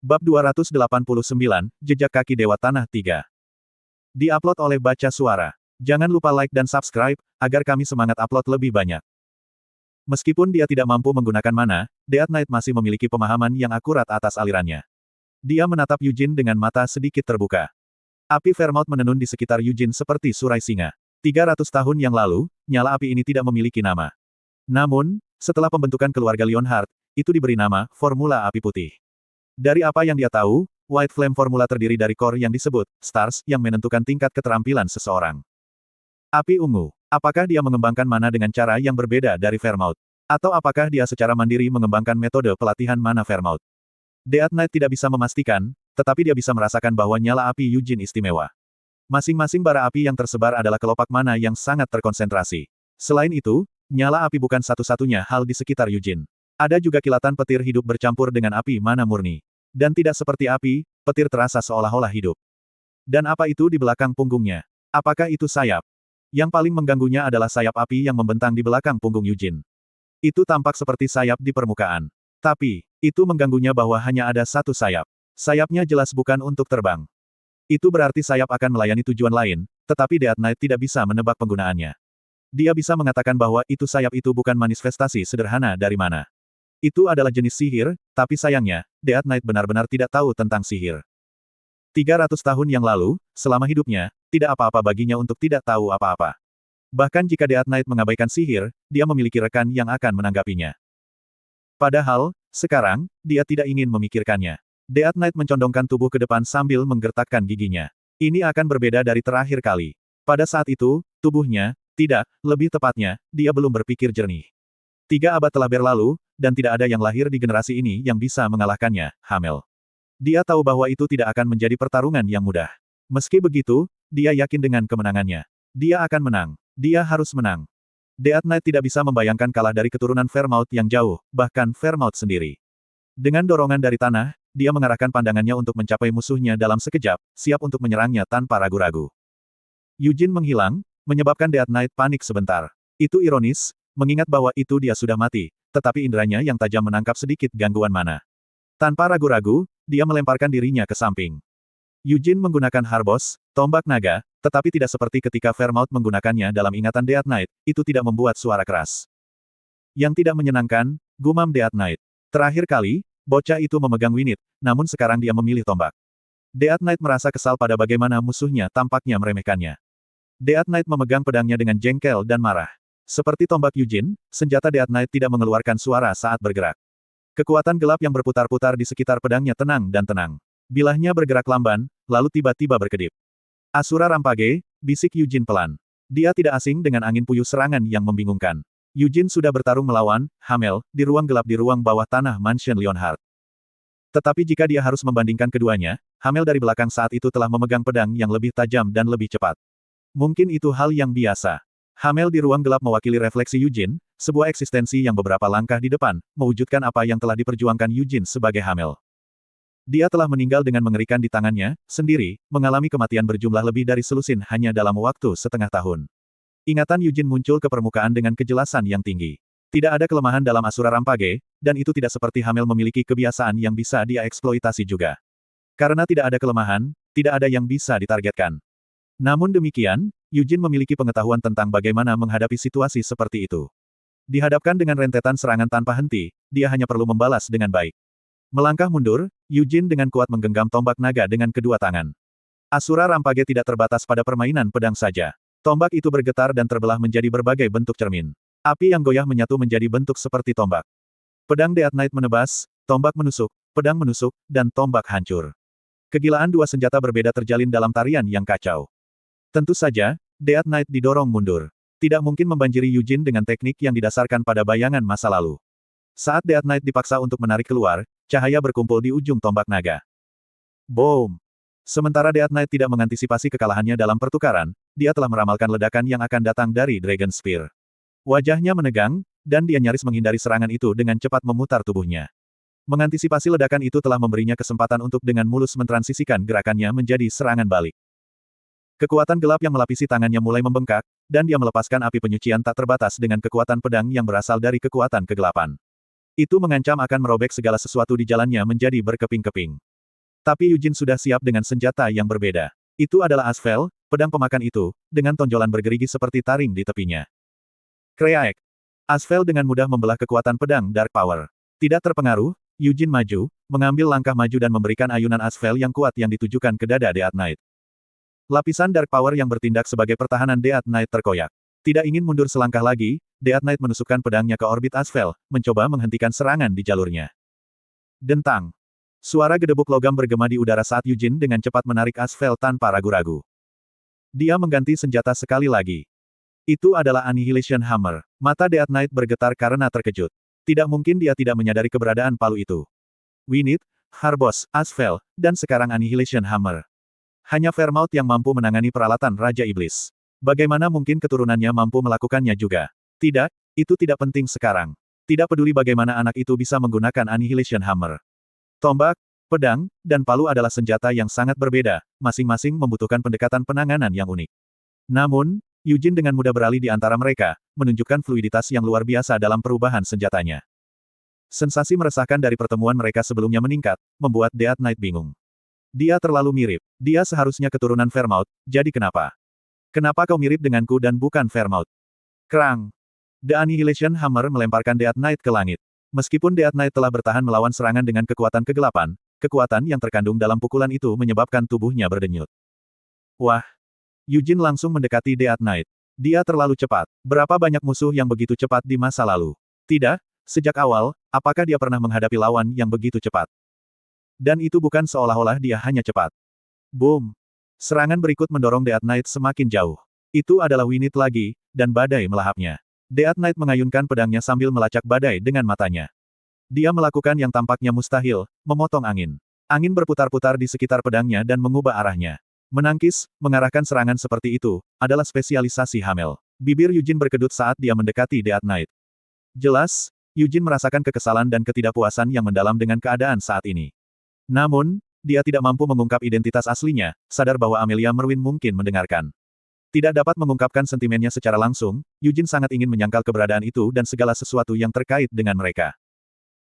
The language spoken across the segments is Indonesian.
Bab 289, Jejak Kaki Dewa Tanah 3. Di-upload oleh Baca Suara. Jangan lupa like dan subscribe, agar kami semangat upload lebih banyak. Meskipun dia tidak mampu menggunakan mana, Death Knight masih memiliki pemahaman yang akurat atas alirannya. Dia menatap Yujin dengan mata sedikit terbuka. Api Vermouth menenun di sekitar Yujin seperti surai singa. 300 tahun yang lalu, nyala api ini tidak memiliki nama. Namun, setelah pembentukan keluarga Leonhardt, itu diberi nama Formula Api Putih. Dari apa yang dia tahu, White Flame Formula terdiri dari core yang disebut Stars yang menentukan tingkat keterampilan seseorang. Api ungu. Apakah dia mengembangkan mana dengan cara yang berbeda dari Vermouth? Atau apakah dia secara mandiri mengembangkan metode pelatihan mana Vermouth? Death Knight tidak bisa memastikan, tetapi dia bisa merasakan bahwa nyala api Yujin istimewa. Masing-masing bara api yang tersebar adalah kelopak mana yang sangat terkonsentrasi. Selain itu, nyala api bukan satu-satunya hal di sekitar Yujin. Ada juga kilatan petir hidup bercampur dengan api mana murni. Dan tidak seperti api, petir terasa seolah-olah hidup. Dan apa itu di belakang punggungnya? Apakah itu sayap? Yang paling mengganggunya adalah sayap api yang membentang di belakang punggung Yujin. Itu tampak seperti sayap di permukaan. Tapi, itu mengganggunya bahwa hanya ada satu sayap. Sayapnya jelas bukan untuk terbang. Itu berarti sayap akan melayani tujuan lain, tetapi Death Knight tidak bisa menebak penggunaannya. Dia bisa mengatakan bahwa itu sayap itu bukan manifestasi sederhana dari mana. Itu adalah jenis sihir, tapi sayangnya, Death Knight benar-benar tidak tahu tentang sihir. 300 tahun yang lalu, selama hidupnya, tidak apa-apa baginya untuk tidak tahu apa-apa. Bahkan jika Death Knight mengabaikan sihir, dia memiliki rekan yang akan menanggapinya. Padahal, sekarang, dia tidak ingin memikirkannya. Death Knight mencondongkan tubuh ke depan sambil menggertakkan giginya. Ini akan berbeda dari terakhir kali. Pada saat itu, tubuhnya, tidak, lebih tepatnya, dia belum berpikir jernih. 3 abad telah berlalu, dan tidak ada yang lahir di generasi ini yang bisa mengalahkannya, Hamel. Dia tahu bahwa itu tidak akan menjadi pertarungan yang mudah. Meski begitu, dia yakin dengan kemenangannya. Dia akan menang. Dia harus menang. Death Knight tidak bisa membayangkan kalah dari keturunan Vermouth yang jauh, bahkan Vermouth sendiri. Dengan dorongan dari tanah, dia mengarahkan pandangannya untuk mencapai musuhnya dalam sekejap, siap untuk menyerangnya tanpa ragu-ragu. Yujin menghilang, menyebabkan Death Knight panik sebentar. Itu ironis, mengingat bahwa itu dia sudah mati, tetapi inderanya yang tajam menangkap sedikit gangguan mana. Tanpa ragu-ragu, dia melemparkan dirinya ke samping. Yujin menggunakan Harbos, tombak naga, tetapi tidak seperti ketika Vermouth menggunakannya dalam ingatan Death Knight, itu tidak membuat suara keras. Yang tidak menyenangkan, gumam Death Knight. Terakhir kali, bocah itu memegang winit, namun sekarang dia memilih tombak. Death Knight merasa kesal pada bagaimana musuhnya tampaknya meremehkannya. Death Knight memegang pedangnya dengan jengkel dan marah. Seperti tombak Yujin, senjata Death Knight tidak mengeluarkan suara saat bergerak. Kekuatan gelap yang berputar-putar di sekitar pedangnya tenang dan tenang. Bilahnya bergerak lamban, lalu tiba-tiba berkedip. Asura Rampage, bisik Yujin pelan. Dia tidak asing dengan angin puyuh serangan yang membingungkan. Yujin sudah bertarung melawan Hamel di ruang gelap di ruang bawah tanah Mansion Leonhardt. Tetapi jika dia harus membandingkan keduanya, Hamel dari belakang saat itu telah memegang pedang yang lebih tajam dan lebih cepat. Mungkin itu hal yang biasa. Hamel di ruang gelap mewakili refleksi Yujin, sebuah eksistensi yang beberapa langkah di depan, mewujudkan apa yang telah diperjuangkan Yujin sebagai Hamel. Dia telah meninggal dengan mengerikan di tangannya, sendiri, mengalami kematian berjumlah lebih dari selusin hanya dalam waktu setengah tahun. Ingatan Yujin muncul ke permukaan dengan kejelasan yang tinggi. Tidak ada kelemahan dalam Asura Rampage, dan itu tidak seperti Hamel memiliki kebiasaan yang bisa dia eksploitasi juga. Karena tidak ada kelemahan, tidak ada yang bisa ditargetkan. Namun demikian, Yujin memiliki pengetahuan tentang bagaimana menghadapi situasi seperti itu. Dihadapkan dengan rentetan serangan tanpa henti, dia hanya perlu membalas dengan baik. Melangkah mundur, Yujin dengan kuat menggenggam tombak naga dengan kedua tangan. Asura Rampage tidak terbatas pada permainan pedang saja. Tombak itu bergetar dan terbelah menjadi berbagai bentuk cermin. Api yang goyah menyatu menjadi bentuk seperti tombak. Pedang Death Knight menebas, tombak menusuk, pedang menusuk, dan tombak hancur. Kegilaan dua senjata berbeda terjalin dalam tarian yang kacau. Tentu saja, Death Knight didorong mundur. Tidak mungkin membanjiri Yujin dengan teknik yang didasarkan pada bayangan masa lalu. Saat Death Knight dipaksa untuk menarik keluar, cahaya berkumpul di ujung tombak naga. Boom! Sementara Death Knight tidak mengantisipasi kekalahannya dalam pertukaran, dia telah meramalkan ledakan yang akan datang dari Dragon Spear. Wajahnya menegang, dan dia nyaris menghindari serangan itu dengan cepat memutar tubuhnya. Mengantisipasi ledakan itu telah memberinya kesempatan untuk dengan mulus mentransisikan gerakannya menjadi serangan balik. Kekuatan gelap yang melapisi tangannya mulai membengkak, dan dia melepaskan api penyucian tak terbatas dengan kekuatan pedang yang berasal dari kekuatan kegelapan. Itu mengancam akan merobek segala sesuatu di jalannya menjadi berkeping-keping. Tapi Yujin sudah siap dengan senjata yang berbeda. Itu adalah Asfel, pedang pemakan itu, dengan tonjolan bergerigi seperti taring di tepinya. Kreaek. Asfel dengan mudah membelah kekuatan pedang Dark Power. Tidak terpengaruh, Yujin maju, mengambil langkah maju dan memberikan ayunan Asfel yang kuat yang ditujukan ke dada Death Knight. Lapisan Dark Power yang bertindak sebagai pertahanan Death Knight terkoyak. Tidak ingin mundur selangkah lagi, Death Knight menusukkan pedangnya ke orbit Asfel, mencoba menghentikan serangan di jalurnya. Dentang. Suara gedebuk logam bergema di udara saat Yujin dengan cepat menarik Asfel tanpa ragu-ragu. Dia mengganti senjata sekali lagi. Itu adalah Annihilation Hammer. Mata Death Knight bergetar karena terkejut. Tidak mungkin dia tidak menyadari keberadaan palu itu. Winit, Harbos, Asfel, dan sekarang Annihilation Hammer. Hanya Vermouth yang mampu menangani peralatan Raja Iblis. Bagaimana mungkin keturunannya mampu melakukannya juga? Tidak, itu tidak penting sekarang. Tidak peduli bagaimana anak itu bisa menggunakan Annihilation Hammer. Tombak, pedang, dan palu adalah senjata yang sangat berbeda, masing-masing membutuhkan pendekatan penanganan yang unik. Namun, Yujin dengan mudah beralih di antara mereka, menunjukkan fluiditas yang luar biasa dalam perubahan senjatanya. Sensasi meresahkan dari pertemuan mereka sebelumnya meningkat, membuat Death Knight bingung. Dia terlalu mirip. Dia seharusnya keturunan Vermouth, jadi kenapa? Kenapa kau mirip denganku dan bukan Vermouth? Kerang. The Annihilation Hammer melemparkan Death Knight ke langit. Meskipun Death Knight telah bertahan melawan serangan dengan kekuatan kegelapan, kekuatan yang terkandung dalam pukulan itu menyebabkan tubuhnya berdenyut. Wah! Yujin langsung mendekati Death Knight. Dia terlalu cepat. Berapa banyak musuh yang begitu cepat di masa lalu? Tidak, sejak awal, apakah dia pernah menghadapi lawan yang begitu cepat? Dan itu bukan seolah-olah dia hanya cepat. Boom! Serangan berikut mendorong Death Knight semakin jauh. Itu adalah Winit lagi, dan badai melahapnya. Death Knight mengayunkan pedangnya sambil melacak badai dengan matanya. Dia melakukan yang tampaknya mustahil, memotong angin. Angin berputar-putar di sekitar pedangnya dan mengubah arahnya. Menangkis, mengarahkan serangan seperti itu, adalah spesialisasi Hamel. Bibir Yujin berkedut saat dia mendekati Death Knight. Jelas, Yujin merasakan kekesalan dan ketidakpuasan yang mendalam dengan keadaan saat ini. Namun, dia tidak mampu mengungkap identitas aslinya, sadar bahwa Amelia Merwin mungkin mendengarkan. Tidak dapat mengungkapkan sentimennya secara langsung, Yujin sangat ingin menyangkal keberadaan itu dan segala sesuatu yang terkait dengan mereka.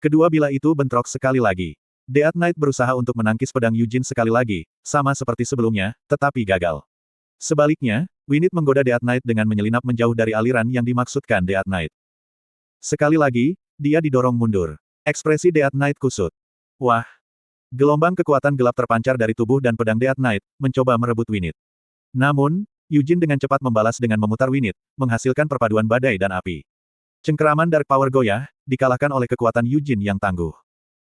Kedua bilah itu bentrok sekali lagi. Death Knight berusaha untuk menangkis pedang Yujin sekali lagi, sama seperti sebelumnya, tetapi gagal. Sebaliknya, Winit menggoda Death Knight dengan menyelinap menjauh dari aliran yang dimaksudkan Death Knight. Sekali lagi, dia didorong mundur. Ekspresi Death Knight kusut. Wah! Gelombang kekuatan gelap terpancar dari tubuh dan pedang Death Knight, mencoba merebut Winit. Namun, Yujin dengan cepat membalas dengan memutar Winit, menghasilkan perpaduan badai dan api. Cengkeraman Dark Power goyah, dikalahkan oleh kekuatan Yujin yang tangguh.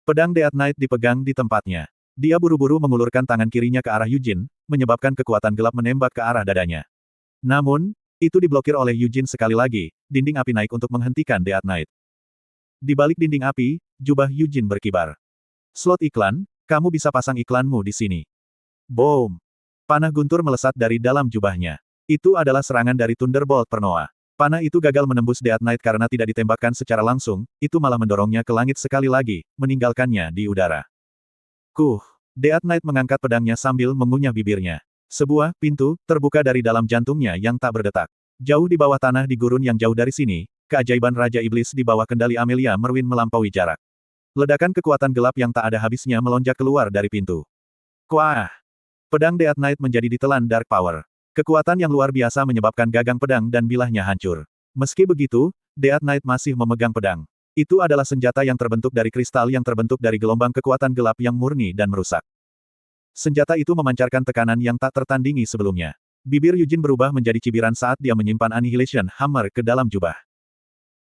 Pedang Death Knight dipegang di tempatnya. Dia buru-buru mengulurkan tangan kirinya ke arah Yujin, menyebabkan kekuatan gelap menembak ke arah dadanya. Namun, itu diblokir oleh Yujin sekali lagi, dinding api naik untuk menghentikan Death Knight. Di balik dinding api, jubah Yujin berkibar. Slot iklan, kamu bisa pasang iklanmu di sini. Boom! Panah guntur melesat dari dalam jubahnya. Itu adalah serangan dari Thunderbolt Pernoa. Panah itu gagal menembus Death Knight karena tidak ditembakkan secara langsung, itu malah mendorongnya ke langit sekali lagi, meninggalkannya di udara. Death Knight mengangkat pedangnya sambil mengunyah bibirnya. Sebuah pintu terbuka dari dalam jantungnya yang tak berdetak. Jauh di bawah tanah di gurun yang jauh dari sini, keajaiban Raja Iblis di bawah kendali Amelia Merwin melampaui jarak. Ledakan kekuatan gelap yang tak ada habisnya melonjak keluar dari pintu. Kuah! Pedang Death Knight menjadi ditelan Dark Power. Kekuatan yang luar biasa menyebabkan gagang pedang dan bilahnya hancur. Meski begitu, Death Knight masih memegang pedang. Itu adalah senjata yang terbentuk dari kristal yang terbentuk dari gelombang kekuatan gelap yang murni dan merusak. Senjata itu memancarkan tekanan yang tak tertandingi sebelumnya. Bibir Yujin berubah menjadi cibiran saat dia menyimpan Annihilation Hammer ke dalam jubah.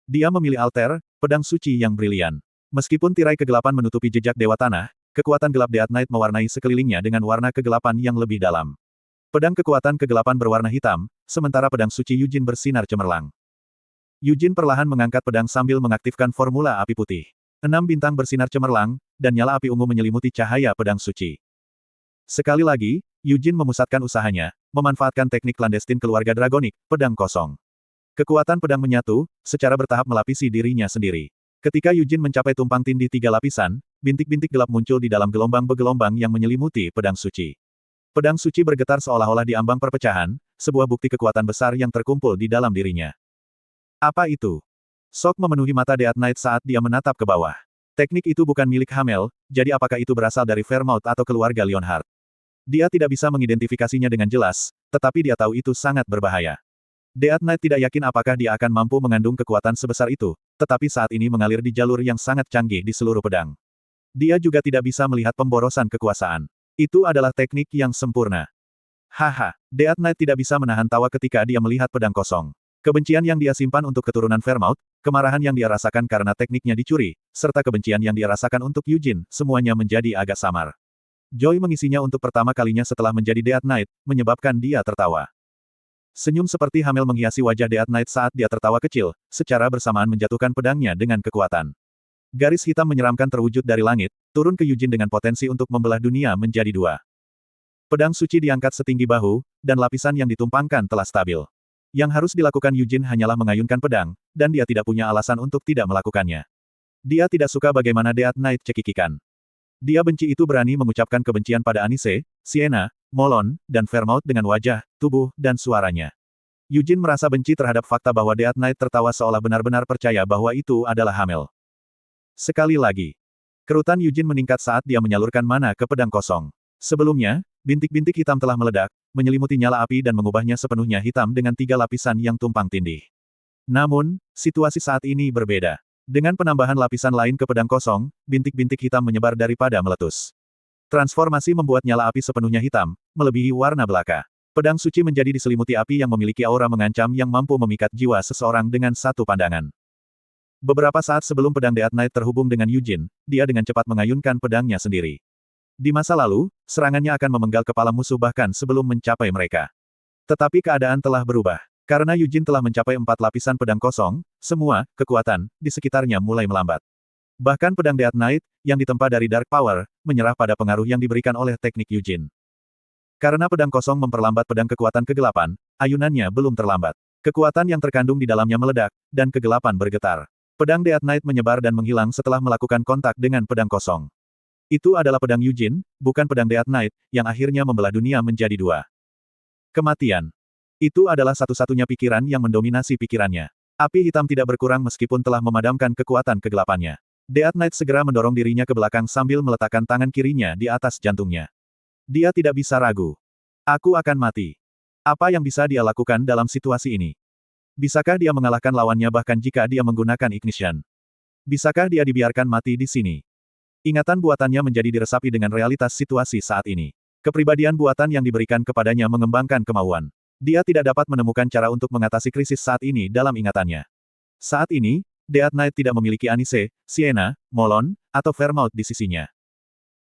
Dia memilih alter, pedang suci yang brilian. Meskipun tirai kegelapan menutupi jejak Dewa Tanah, kekuatan gelap Death Knight mewarnai sekelilingnya dengan warna kegelapan yang lebih dalam. Pedang kekuatan kegelapan berwarna hitam, sementara pedang suci Yujin bersinar cemerlang. Yujin perlahan mengangkat pedang sambil mengaktifkan formula api putih. 6 bintang bersinar cemerlang, dan nyala api ungu menyelimuti cahaya pedang suci. Sekali lagi, Yujin memusatkan usahanya, memanfaatkan teknik clandestin keluarga dragonik, pedang kosong. Kekuatan pedang menyatu, secara bertahap melapisi dirinya sendiri. Ketika Yujin mencapai tumpang tindih 3 lapisan, bintik-bintik gelap muncul di dalam gelombang bergelombang yang menyelimuti pedang suci. Pedang suci bergetar seolah-olah di ambang perpecahan, sebuah bukti kekuatan besar yang terkumpul di dalam dirinya. Apa itu? Sok memenuhi mata Death Knight saat dia menatap ke bawah. Teknik itu bukan milik Hamel, jadi apakah itu berasal dari Fairmouth atau keluarga Leonhardt? Dia tidak bisa mengidentifikasinya dengan jelas, tetapi dia tahu itu sangat berbahaya. Death Knight tidak yakin apakah dia akan mampu mengandung kekuatan sebesar itu, tetapi saat ini mengalir di jalur yang sangat canggih di seluruh pedang. Dia juga tidak bisa melihat pemborosan kekuasaan. Itu adalah teknik yang sempurna. Haha, Death Knight tidak bisa menahan tawa ketika dia melihat pedang kosong. Kebencian yang dia simpan untuk keturunan Fairmouth, kemarahan yang dia rasakan karena tekniknya dicuri, serta kebencian yang dia rasakan untuk Eugene, semuanya menjadi agak samar. Joy mengisinya untuk pertama kalinya setelah menjadi Death Knight, menyebabkan dia tertawa. Senyum seperti Hamel menghiasi wajah Death Knight saat dia tertawa kecil, secara bersamaan menjatuhkan pedangnya dengan kekuatan. Garis hitam menyeramkan terwujud dari langit, turun ke Eugene dengan potensi untuk membelah dunia menjadi dua. Pedang suci diangkat setinggi bahu, dan lapisan yang ditumpangkan telah stabil. Yang harus dilakukan Eugene hanyalah mengayunkan pedang, dan dia tidak punya alasan untuk tidak melakukannya. Dia tidak suka bagaimana Death Knight cekikikan. Dia benci itu berani mengucapkan kebencian pada Anise, Sienna, Molon, dan Fairmouth dengan wajah, tubuh, dan suaranya. Eugene merasa benci terhadap fakta bahwa Death Knight tertawa seolah benar-benar percaya bahwa itu adalah Hamel. Sekali lagi. Kerutan Eugene meningkat saat dia menyalurkan mana ke pedang kosong. Sebelumnya, bintik-bintik hitam telah meledak, menyelimuti nyala api dan mengubahnya sepenuhnya hitam dengan 3 lapisan yang tumpang tindih. Namun, situasi saat ini berbeda. Dengan penambahan lapisan lain ke pedang kosong, bintik-bintik hitam menyebar daripada meletus. Transformasi membuat nyala api sepenuhnya hitam, melebihi warna belaka. Pedang suci menjadi diselimuti api yang memiliki aura mengancam yang mampu memikat jiwa seseorang dengan satu pandangan. Beberapa saat sebelum pedang Death Knight terhubung dengan Eugene, dia dengan cepat mengayunkan pedangnya sendiri. Di masa lalu, serangannya akan memenggal kepala musuh bahkan sebelum mencapai mereka. Tetapi keadaan telah berubah. Karena Eugene telah mencapai 4 lapisan pedang kosong, semua kekuatan di sekitarnya mulai melambat. Bahkan pedang Death Knight, yang ditempa dari Dark Power, menyerah pada pengaruh yang diberikan oleh teknik Eugene. Karena pedang kosong memperlambat pedang kekuatan kegelapan, ayunannya belum terlambat. Kekuatan yang terkandung di dalamnya meledak, dan kegelapan bergetar. Pedang Death Knight menyebar dan menghilang setelah melakukan kontak dengan pedang kosong. Itu adalah pedang Eugene, bukan pedang Death Knight, yang akhirnya membelah dunia menjadi dua. Kematian. Itu adalah satu-satunya pikiran yang mendominasi pikirannya. Api hitam tidak berkurang meskipun telah memadamkan kekuatan kegelapannya. Death Knight segera mendorong dirinya ke belakang sambil meletakkan tangan kirinya di atas jantungnya. Dia tidak bisa ragu. Aku akan mati. Apa yang bisa dia lakukan dalam situasi ini? Bisakah dia mengalahkan lawannya bahkan jika dia menggunakan ignition? Bisakah dia dibiarkan mati di sini? Ingatan buatannya menjadi diresapi dengan realitas situasi saat ini. Kepribadian buatan yang diberikan kepadanya mengembangkan kemauan. Dia tidak dapat menemukan cara untuk mengatasi krisis saat ini dalam ingatannya. Saat ini, Death Knight tidak memiliki Anise, Sienna, Molon, atau Fairmouth di sisinya.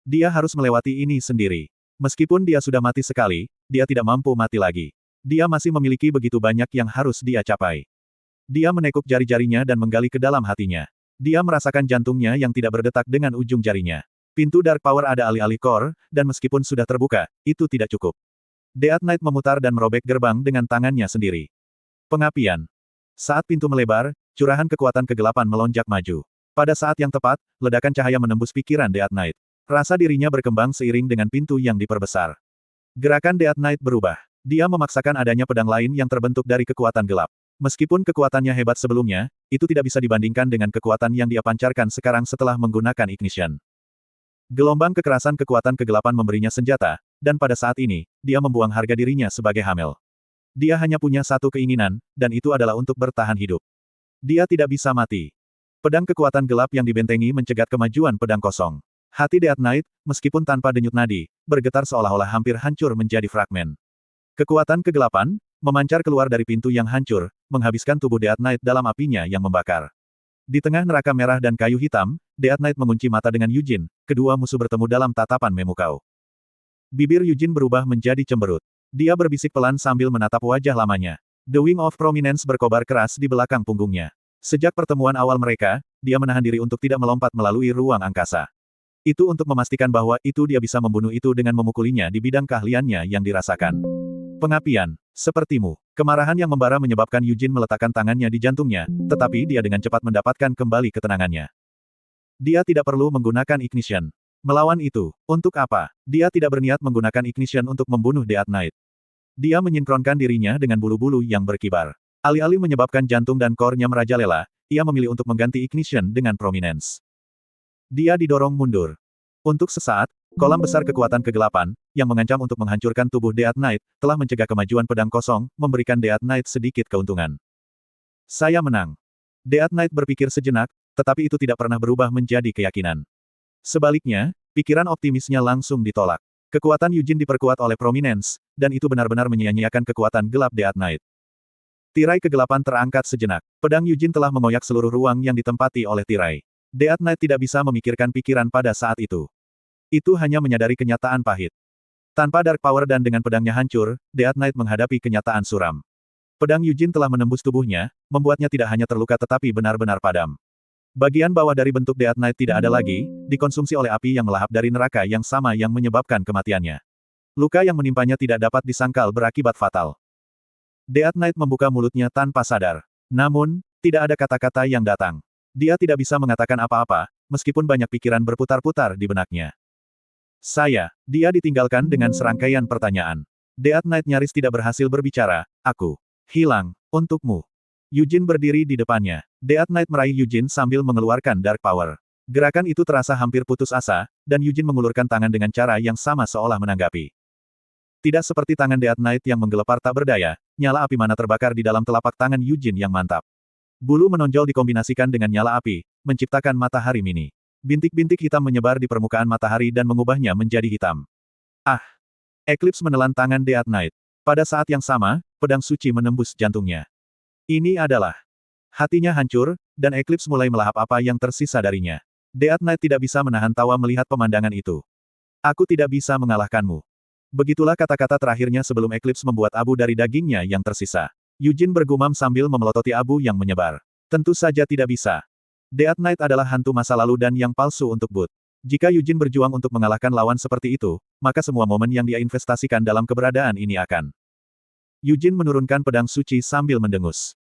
Dia harus melewati ini sendiri. Meskipun dia sudah mati sekali, dia tidak mampu mati lagi. Dia masih memiliki begitu banyak yang harus dia capai. Dia menekuk jari-jarinya dan menggali ke dalam hatinya. Dia merasakan jantungnya yang tidak berdetak dengan ujung jarinya. Pintu Dark Power ada alih-alih core, dan meskipun sudah terbuka, itu tidak cukup. Death Knight memutar dan merobek gerbang dengan tangannya sendiri. Pengapian. Saat pintu melebar, curahan kekuatan kegelapan melonjak maju. Pada saat yang tepat, ledakan cahaya menembus pikiran Death Knight. Rasa dirinya berkembang seiring dengan pintu yang diperbesar. Gerakan Death Knight berubah. Dia memaksakan adanya pedang lain yang terbentuk dari kekuatan gelap. Meskipun kekuatannya hebat sebelumnya, itu tidak bisa dibandingkan dengan kekuatan yang dia pancarkan sekarang setelah menggunakan ignition. Gelombang kekerasan kekuatan kegelapan memberinya senjata, dan pada saat ini, dia membuang harga dirinya sebagai Hamel. Dia hanya punya satu keinginan, dan itu adalah untuk bertahan hidup. Dia tidak bisa mati. Pedang kekuatan gelap yang dibentengi mencegat kemajuan pedang kosong. Hati Death Knight, meskipun tanpa denyut nadi, bergetar seolah-olah hampir hancur menjadi fragmen. Kekuatan kegelapan, memancar keluar dari pintu yang hancur, menghabiskan tubuh Death Knight dalam apinya yang membakar. Di tengah neraka merah dan kayu hitam, Death Knight mengunci mata dengan Eugene, kedua musuh bertemu dalam tatapan memukau. Bibir Eugene berubah menjadi cemberut. Dia berbisik pelan sambil menatap wajah lamanya. The Wing of Prominence berkobar keras di belakang punggungnya. Sejak pertemuan awal mereka, dia menahan diri untuk tidak melompat melalui ruang angkasa. Itu untuk memastikan bahwa itu dia bisa membunuh itu dengan memukulinya di bidang keahliannya yang dirasakan. Pengapian. Sepertimu. Kemarahan yang membara menyebabkan Eugene meletakkan tangannya di jantungnya, tetapi dia dengan cepat mendapatkan kembali ketenangannya. Dia tidak perlu menggunakan ignition. Melawan itu, untuk apa? Dia tidak berniat menggunakan ignition untuk membunuh Death Knight. Dia menyinkronkan dirinya dengan bulu-bulu yang berkibar. Alih-alih menyebabkan jantung dan core-nya merajalela, ia memilih untuk mengganti ignition dengan prominence. Dia didorong mundur. Untuk sesaat, kolam besar kekuatan kegelapan, yang mengancam untuk menghancurkan tubuh Death Knight, telah mencegah kemajuan pedang kosong, memberikan Death Knight sedikit keuntungan. Saya menang. Death Knight berpikir sejenak, tetapi itu tidak pernah berubah menjadi keyakinan. Sebaliknya, pikiran optimisnya langsung ditolak. Kekuatan Yujin diperkuat oleh Prominence, dan itu benar-benar menyia-nyiakan kekuatan gelap Death Knight. Tirai kegelapan terangkat sejenak. Pedang Yujin telah mengoyak seluruh ruang yang ditempati oleh tirai. Death Knight tidak bisa memikirkan pikiran pada saat itu. Itu hanya menyadari kenyataan pahit. Tanpa Dark Power dan dengan pedangnya hancur, Death Knight menghadapi kenyataan suram. Pedang Yujin telah menembus tubuhnya, membuatnya tidak hanya terluka tetapi benar-benar padam. Bagian bawah dari bentuk Death Knight tidak ada lagi, dikonsumsi oleh api yang melahap dari neraka yang sama yang menyebabkan kematiannya. Luka yang menimpanya tidak dapat disangkal berakibat fatal. Death Knight membuka mulutnya tanpa sadar. Namun, tidak ada kata-kata yang datang. Dia tidak bisa mengatakan apa-apa, meskipun banyak pikiran berputar-putar di benaknya. Dia ditinggalkan dengan serangkaian pertanyaan. Death Knight nyaris tidak berhasil berbicara, aku hilang, untukmu. Yujin berdiri di depannya. Death Knight meraih Yujin sambil mengeluarkan Dark Power. Gerakan itu terasa hampir putus asa, dan Yujin mengulurkan tangan dengan cara yang sama seolah menanggapi. Tidak seperti tangan Death Knight yang menggelepar tak berdaya, nyala api mana terbakar di dalam telapak tangan Yujin yang mantap. Bulu menonjol dikombinasikan dengan nyala api, menciptakan matahari mini. Bintik-bintik hitam menyebar di permukaan matahari dan mengubahnya menjadi hitam. Ah! Eclipse menelan tangan Death Knight. Pada saat yang sama, pedang suci menembus jantungnya. Ini adalah... Hatinya hancur, dan Eclipse mulai melahap apa yang tersisa darinya. Death Knight tidak bisa menahan tawa melihat pemandangan itu. Aku tidak bisa mengalahkanmu. Begitulah kata-kata terakhirnya sebelum Eclipse membuat abu dari dagingnya yang tersisa. Yujin bergumam sambil memelototi abu yang menyebar. Tentu saja tidak bisa. Death Knight adalah hantu masa lalu dan yang palsu untuk Bud. Jika Yujin berjuang untuk mengalahkan lawan seperti itu, maka semua momen yang dia investasikan dalam keberadaan ini akan. Yujin menurunkan pedang suci sambil mendengus.